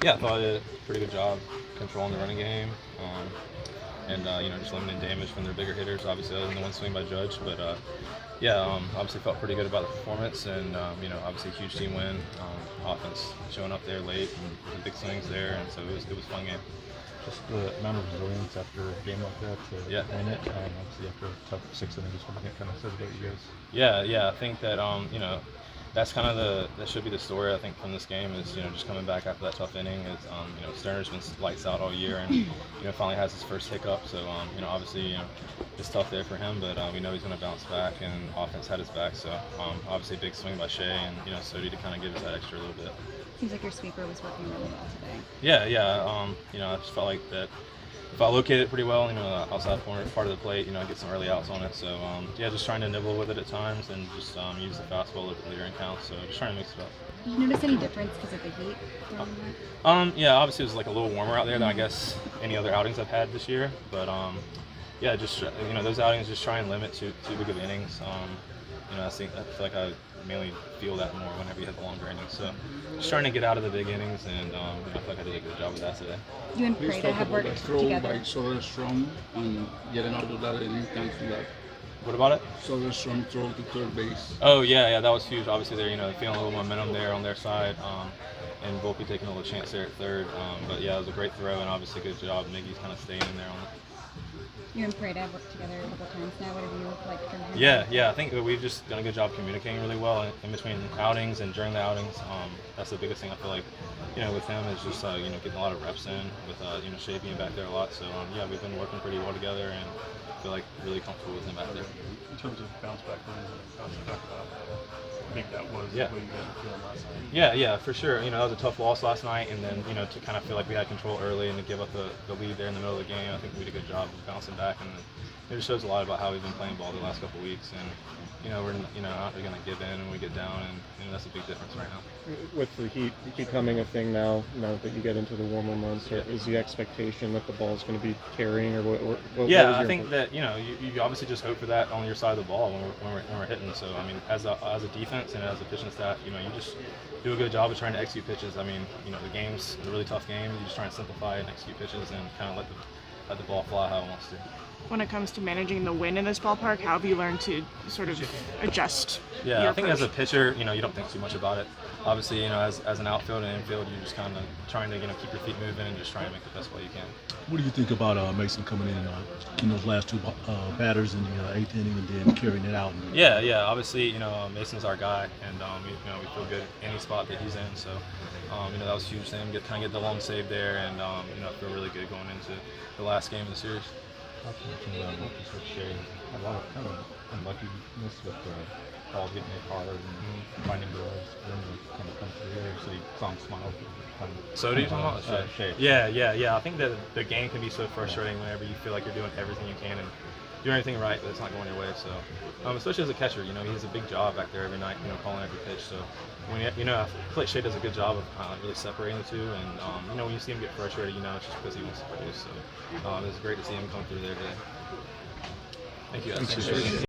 Yeah, I thought I did a pretty good job controlling the running game, and just limiting damage from their bigger hitters. Obviously, other than the one swing by Judge, but obviously felt pretty good about the performance, and obviously a huge team win. Offense showing up there late, and the big swings there, and so it was a fun game. Just the amount of resilience after a game like that to Yeah. win it. Obviously, after a tough 6 innings, what it kind of says about you guys. Yeah. I think that that's kind of that should be the story. I think from this game is just coming back after that tough inning. Is Sterner's been lights out all year, and finally has his first hiccup. So obviously it's tough there for him, but we know he's going to bounce back, and offense had his back. So obviously a big swing by Shea, and Sodi to kind of give us that extra little bit. Seems like your sweeper was working really well today. Yeah. I just felt like that if I locate it pretty well, outside corner part of the plate, get some early outs on it. So just trying to nibble with it at times and just use the fastball later in counts. So just trying to mix it up. Did you notice any difference because of the heat? Obviously it was like a little warmer out there than I guess any other outings I've had this year. But just those outings just try and limit too big of innings. I feel like I mainly feel that more whenever you have the longer innings. So just trying to get out of the big innings, and I feel like I did a good job with that today. You and Please Prada talk have about worked the throw together. by Soderstrom and getting out of that inning thanks to that What about it? Soderstrom throw to third base. Oh yeah, that was huge. Obviously, they're feeling a little momentum there on their side, and Volpe taking a little chance there at third. But yeah, it was a great throw, and obviously good job. Miggy's kind of staying in there on it. You and Prada have worked together a couple times now. What have you liked from him? Yeah. I think we've just done a good job communicating really well in between outings and during the outings. That's the biggest thing I feel like, with him is just getting a lot of reps in with Shea being back there a lot. So we've been working pretty well together, and I feel like really comfortable with him back there. In terms of bounce back wins, obviously talk about how big that was. Yeah. The way you guys were feeling last night. Yeah, for sure. That was a tough loss last night, and then to kind of feel like we had control early and to give up the lead there in the middle of the game. I think we did a good job of bouncing back, and it just shows a lot about how we've been playing ball the last couple of weeks. And we're not going to give in when we get down, and that's a big difference right now. With the heat becoming a thing now that you get into the warmer months, is the expectation that the ball is going to be carrying, or what Yeah, was I your think that you obviously just hope for that on your side of the ball when we're hitting. So I mean, as a defense and as a pitching staff, you just do a good job of trying to execute pitches. I mean, the game's a really tough game. You just try and simplify and execute pitches and kind of let the ball fly how it wants to. When it comes to managing the wind in this ballpark, how have you learned to sort of adjust? Yeah, your I think approach? as a pitcher, you don't think too much about it. Obviously, as an outfield and infield, you're just kind of trying to keep your feet moving and just trying to make the best play you can. What do you think about Mason coming in those last two batters in the eighth inning and then carrying it out? Yeah. Obviously, Mason's our guy, and we feel good any spot that he's in. So, that was huge thing. Get the long save there, and feel really good going into the last game of the series. Not to mention Lucas with Shea, a lot of kind of unluckiness with balls getting hit harder and finding gloves when they kind of come through there. So he saw him smile. So do you talking about Shea? Yeah. I think that the game can be so frustrating whenever you feel like you're doing everything you can and doing everything right, but it's not going your way. So, especially as a catcher, he has a big job back there every night, calling every pitch. So, when I feel like Shea does a good job of really separating the two, and when you see him get frustrated, it's just because he wants to produce. So, it's great to see him come through there today. Thank you. Guys.